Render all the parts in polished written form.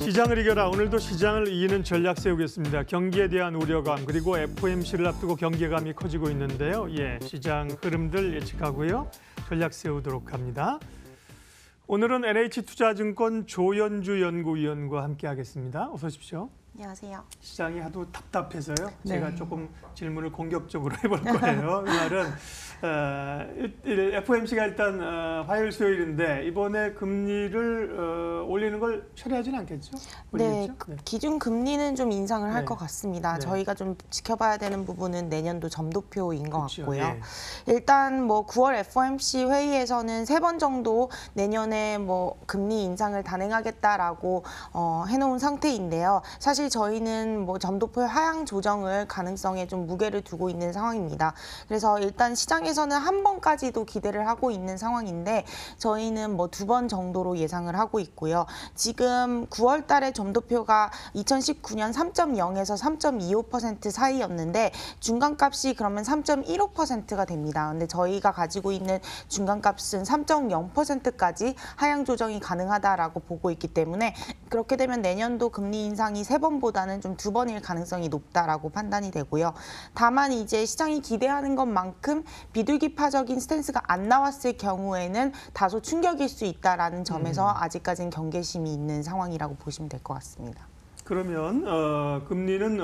시장을 이겨라. 오늘도 시장을 이기는 전략 세우겠습니다. 경기에 대한 우려감 그리고 FOMC를 앞두고 경계감이 커지고 있는데요. 시장 흐름들 예측하고요. 전략 세우도록 합니다. 오늘은 NH투자증권 조연주 연구위원과 함께하겠습니다. 어서 오십시오. 안녕하세요. 시장이 하도 답답해서요. 네. 제가 조금 질문을 공격적으로 해볼 거예요. 이 말은 FOMC가 일단 화요일, 수요일인데 이번에 금리를 올리는 걸 처리하지는 않겠죠? 네, 기준 금리는 좀 인상을 할 것 같습니다. 네. 저희가 좀 지켜봐야 되는 부분은 내년도 점도표인 것 그렇죠. 같고요. 예. 일단 뭐 9월 FOMC 회의에서는 3번 정도 내년에 뭐 금리 인상을 단행하겠다라고 해놓은 상태인데요. 사실 저희는 뭐 점도표 하향 조정을 가능성에 좀 무게를 두고 있는 상황입니다. 그래서 일단 시장에서는 한 번까지도 기대를 하고 있는 상황인데 저희는 뭐 2번 정도로 예상을 하고 있고요. 지금 9월 달에 점도표가 2019년 3.0에서 3.25% 사이였는데 중간값이 그러면 3.15%가 됩니다. 근데 저희가 가지고 있는 중간값은 3.0%까지 하향 조정이 가능하다라고 보고 있기 때문에 그렇게 되면 내년도 금리 인상이 3번보다는 좀 2번일 가능성이 높다라고 판단이 되고요. 다만 이제 시장이 기대하는 것만큼 비둘기파적인 스탠스가 안 나왔을 경우에는 다소 충격일 수 있다라는 점에서 아직까지는 경계심이 있는 상황이라고 보시면 될 것 같습니다. 그러면 금리는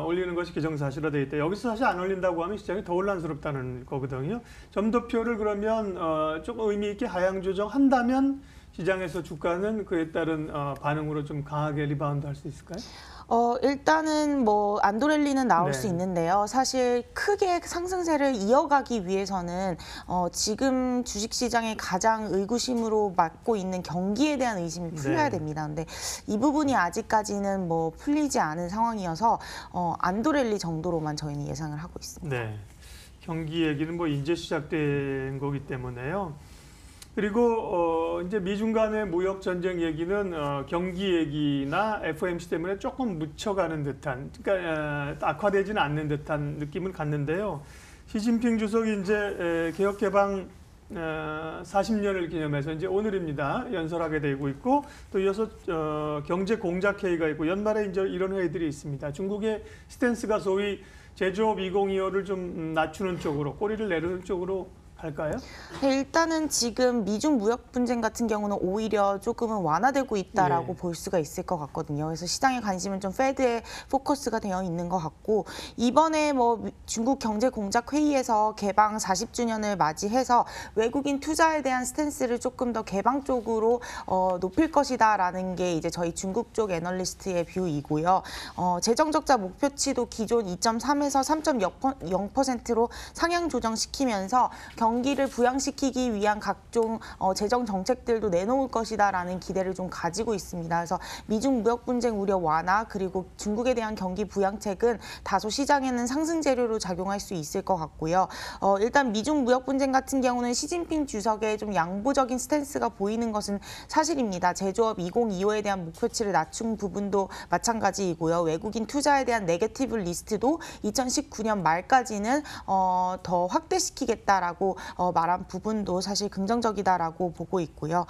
올리는 것이 기정사실화되어 있다. 여기서 사실 안 올린다고 하면 시장이 더 혼란스럽다는 거거든요. 점도표를 그러면 조금 의미 있게 하향 조정한다면 시장에서 주가는 그에 따른 반응으로 좀 강하게 리바운드 할 수 있을까요? 일단은 뭐 안도랠리는 나올 네. 수 있는데요. 사실 크게 상승세를 이어가기 위해서는 지금 주식시장의 가장 의구심으로 맡고 있는 경기에 대한 의심이 풀려야 됩니다. 근데 이 부분이 아직까지는 뭐 풀리지 않은 상황이어서 안도랠리 정도로만 저희는 예상을 하고 있습니다. 네, 경기 얘기는 뭐 이제 시작된 거기 때문에요. 그리고 이제 미중 간의 무역 전쟁 얘기는 경기 얘기나 FOMC 때문에 조금 묻혀가는 듯한, 그러니까 악화되지는 않는 듯한 느낌을 갖는데요. 시진핑 주석이 이제 개혁 개방 40년을 기념해서 이제 오늘입니다. 연설하게 되고 있고 또 이어서 경제 공작 회의가 있고 연말에 이제 이런 회의들이 있습니다. 중국의 스탠스가 소위 제조업 2025를 좀 낮추는 쪽으로 꼬리를 내리는 쪽으로 갈까요? 일단은 지금 미중 무역 분쟁 같은 경우는 오히려 조금은 완화되고 있다라고 볼 수가 있을 것 같거든요. 그래서 시장의 관심은 좀 패드에 포커스가 되어 있는 것 같고 이번에 뭐 중국 경제 공작 회의에서 개방 40주년을 맞이해서 외국인 투자에 대한 스탠스를 조금 더 개방 쪽으로 높일 것이다라는 게 이제 저희 중국 쪽 애널리스트의 뷰이고요. 재정 적자 목표치도 기존 2.3에서 3.0%로 상향 조정시키면서 경기를 부양시키기 위한 각종 재정 정책들도 내놓을 것이다라는 기대를 좀 가지고 있습니다. 그래서 미중 무역 분쟁 우려 완화 그리고 중국에 대한 경기 부양책은 다소 시장에는 상승 재료로 작용할 수 있을 것 같고요. 일단 미중 무역 분쟁 같은 경우는 시진핑 주석의 좀 양보적인 스탠스가 보이는 것은 사실입니다. 제조업 2025에 대한 목표치를 낮춘 부분도 마찬가지이고요. 외국인 투자에 대한 네거티브 리스트도 2019년 말까지는 더 확대시키겠다라고 말한 부분도 사실 긍정적이다라고 보고 있고요.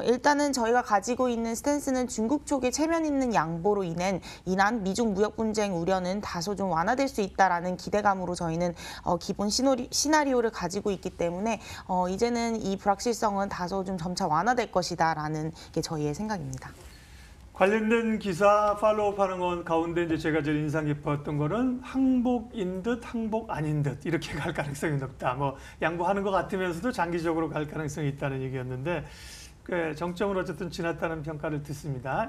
일단은 저희가 가지고 있는 스탠스는 중국 쪽의 체면 있는 양보로 인한 미중 무역 분쟁 우려는 다소 좀 완화될 수 있다라는 기대감으로 저희는 기본 시나리오를 가지고 있기 때문에 이제는 이 불확실성은 다소 좀 점차 완화될 것이다라는 게 저희의 생각입니다. 관련된 기사 팔로우하는 건 가운데 이제 제가 제일 인상 깊었던 거는 항복인 듯 항복 아닌 듯 이렇게 갈 가능성이 높다. 뭐 양보하는 것 같으면서도 장기적으로 갈 가능성이 있다는 얘기였는데 정점은 어쨌든 지났다는 평가를 듣습니다.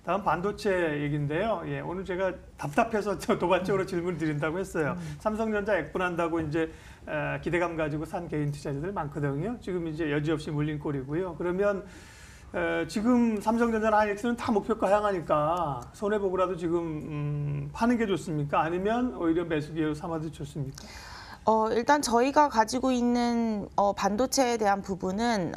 다음 반도체 얘기인데요. 오늘 제가 답답해서 도발적으로 질문을 드린다고 했어요. 삼성전자 액분한다고 이제 기대감 가지고 산 개인 투자자들 많거든요. 지금 이제 여지없이 물린 꼴이고요. 그러면 지금 삼성전자나 하이닉스는 다 목표가 향하니까 손해보고라도 지금 파는 게 좋습니까? 아니면 오히려 매수 기회로 삼아도 좋습니까? 일단 저희가 가지고 있는 반도체에 대한 부분은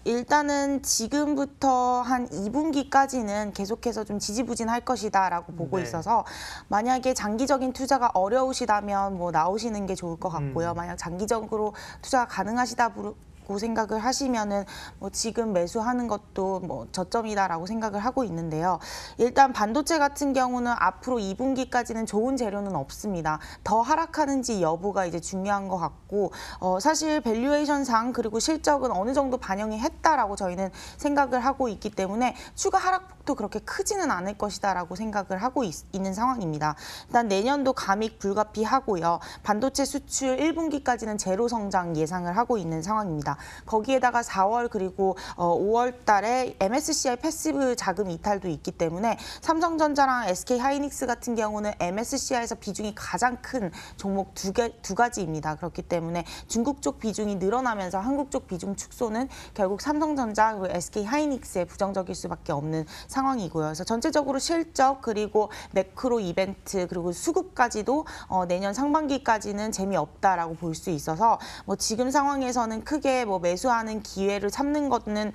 일단은 지금부터 한 2분기까지는 계속해서 좀 지지부진할 것이다라고 보고 네. 있어서 만약에 장기적인 투자가 어려우시다면 뭐 나오시는 게 좋을 것 같고요. 만약 장기적으로 투자가 가능하시다고 생각을 하시면은 뭐 지금 매수하는 것도 뭐 저점이다라고 생각을 하고 있는데요. 일단 반도체 같은 경우는 앞으로 2분기까지는 좋은 재료는 없습니다. 더 하락하는지 여부가 이제 중요한 것 같고 사실 밸류에이션상 그리고 실적은 어느 정도 반영이 했다라고 저희는 생각을 하고 있기 때문에 추가 하락폭도 그렇게 크지는 않을 것이다라고 생각을 하고 있는 상황입니다. 일단 내년도 감익 불가피하고요. 반도체 수출 1분기까지는 제로 성장 예상을 하고 있는 상황입니다. 거기에다가 4월 그리고 5월 달에 MSCI 패시브 자금 이탈도 있기 때문에 삼성전자랑 SK하이닉스 같은 경우는 MSCI에서 비중이 가장 큰 종목 두 가지입니다. 그렇기 때문에 중국 쪽 비중이 늘어나면서 한국 쪽 비중 축소는 결국 삼성전자 그리고 SK하이닉스에 부정적일 수밖에 없는 상황이고요. 그래서 전체적으로 실적 그리고 매크로 이벤트 그리고 수급까지도 내년 상반기까지는 재미없다라고 볼 수 있어서 뭐 지금 상황에서는 크게 뭐 매수하는 기회를 잡는 것은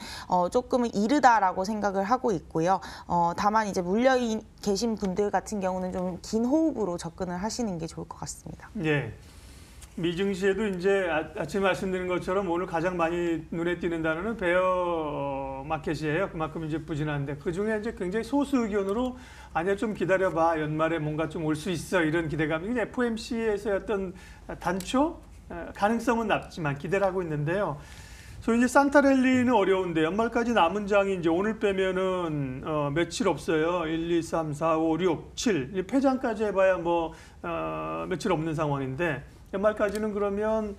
조금은 이르다라고 생각을 하고 있고요. 다만 이제 물려 계신 분들 같은 경우는 좀 긴 호흡으로 접근을 하시는 게 좋을 것 같습니다. 예. 미증시에도 이제 아침에 말씀드린 것처럼 오늘 가장 많이 눈에 띄는 단어는 베어 마켓이에요. 그만큼 이제 부진한데 그 중에 이제 굉장히 소수 의견으로 아니야 좀 기다려봐 연말에 뭔가 좀 올 수 있어 이런 기대감이 FOMC에서의 어떤 단초 가능성은 낮지만 기대를 하고 있는데요. 소위 이제 산타랠리는 어려운데 연말까지 남은 장이 이제 오늘 빼면은 며칠 없어요. 1, 2, 3, 4, 5, 6, 7 폐장까지 해봐야 뭐 며칠 없는 상황인데 연말까지는 그러면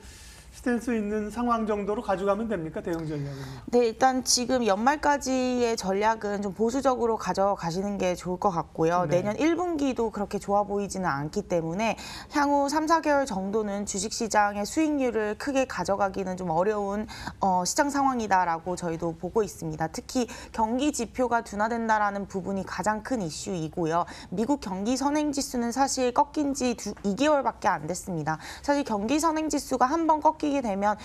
스탠스 있는 상황 정도로 가져가면 됩니까? 대응 전략은? 네, 일단 지금 연말까지의 전략은 좀 보수적으로 가져가시는 게 좋을 것 같고요. 네. 내년 1분기도 그렇게 좋아 보이지는 않기 때문에 향후 3, 4개월 정도는 주식시장의 수익률을 크게 가져가기는 좀 어려운 시장 상황이다라고 저희도 보고 있습니다. 특히 경기 지표가 둔화된다라는 부분이 가장 큰 이슈이고요. 미국 경기 선행지수는 사실 꺾인 지 2개월밖에 안 됐습니다. 사실 경기 선행지수가 한 번 꺾이게 되면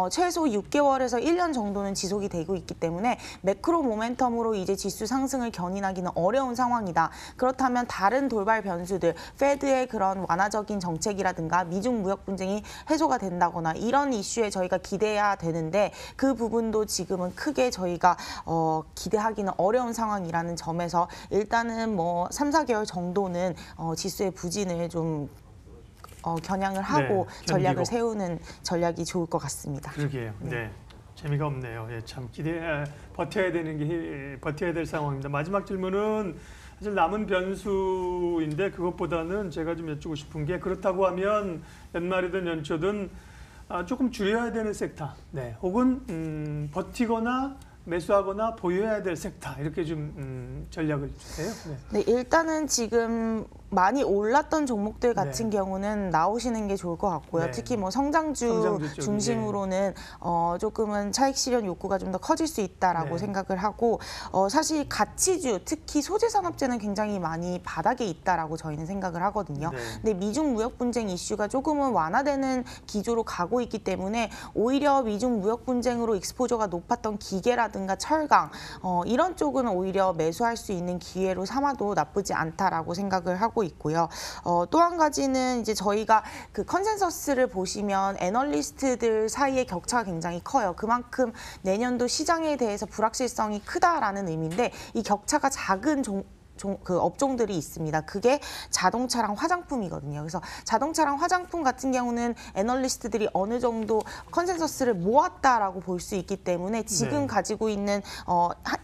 최소 6개월에서 1년 정도는 지속이 되고 있기 때문에 매크로 모멘텀으로 이제 지수 상승을 견인하기는 어려운 상황이다. 그렇다면 다른 돌발 변수들, 페드의 그런 완화적인 정책이라든가 미중 무역 분쟁이 해소가 된다거나 이런 이슈에 저희가 기대해야 되는데 그 부분도 지금은 크게 저희가 기대하기는 어려운 상황이라는 점에서 일단은 뭐 3, 4개월 정도는 지수의 부진을 좀 겨냥을 하고 네, 전략을 세우는 전략이 좋을 것 같습니다. 그러게요. 네. 재미가 없네요. 예, 참 버텨야 되는 게 버텨야 될 상황입니다. 마지막 질문은 사실 남은 변수인데 그것보다는 제가 좀 여쭙고 싶은 게 그렇다고 하면 연말이든 연초든 조금 줄여야 되는 섹터, 네, 혹은 버티거나 매수하거나 보유해야 될 섹터 이렇게 좀 전략을 주세요. 네, 일단은 지금 많이 올랐던 종목들 같은 경우는 나오시는 게 좋을 것 같고요. 네. 특히 뭐 성장주 쪽이, 중심으로는 조금은 차익 실현 욕구가 좀 더 커질 수 있다라고 네. 생각을 하고 사실 가치주, 특히 소재 산업재는 굉장히 많이 바닥에 있다라고 저희는 생각을 하거든요. 네. 근데 미중 무역 분쟁 이슈가 조금은 완화되는 기조로 가고 있기 때문에 오히려 미중 무역 분쟁으로 익스포저가 높았던 기계라든가 철강 이런 쪽은 오히려 매수할 수 있는 기회로 삼아도 나쁘지 않다라고 생각을 하고 있고요. 또 한 가지는 이제 저희가 그 컨센서스를 보시면 애널리스트들 사이의 격차가 굉장히 커요. 그만큼 내년도 시장에 대해서 불확실성이 크다라는 의미인데 이 격차가 작은 그 업종들이 있습니다. 그게 자동차랑 화장품이거든요. 그래서 자동차랑 화장품 같은 경우는 애널리스트들이 어느 정도 컨센서스를 모았다라고 볼 수 있기 때문에 지금 네. 가지고 있는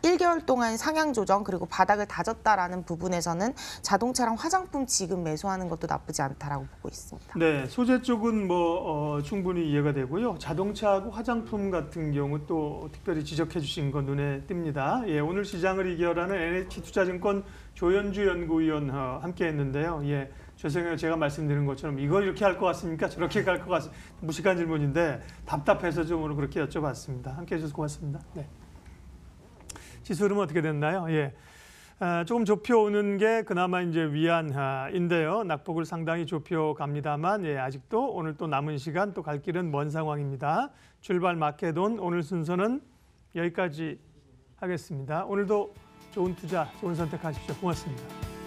1개월 동안 상향 조정 그리고 바닥을 다졌다라는 부분에서는 자동차랑 화장품 지금 매수하는 것도 나쁘지 않다라고 보고 있습니다. 네, 소재 쪽은 뭐 충분히 이해가 되고요. 자동차하고 화장품 같은 경우 또 특별히 지적해 주신 거 눈에 띕니다. 예, 오늘 시장을 이겨라는 NH투자증권 조현주 연구위원 함께 했는데요. 예, 죄송해요. 제가 말씀드린 것처럼 이걸 이렇게 할 것 같습니까? 저렇게 갈 것 같습니까? 무식한 질문인데 답답해서 좀 오늘 그렇게 여쭤봤습니다. 함께 해주셔서 고맙습니다. 네. 지수 흐름은 어떻게 됐나요? 예. 조금 좁혀오는 게 그나마 이제 위안인데요. 낙폭을 상당히 좁혀갑니다만 아직도 오늘 또 남은 시간 또 갈 길은 먼 상황입니다. 출발 마켓온 오늘 순서는 여기까지 하겠습니다. 오늘도 좋은 투자, 좋은 선택하십시오. 고맙습니다.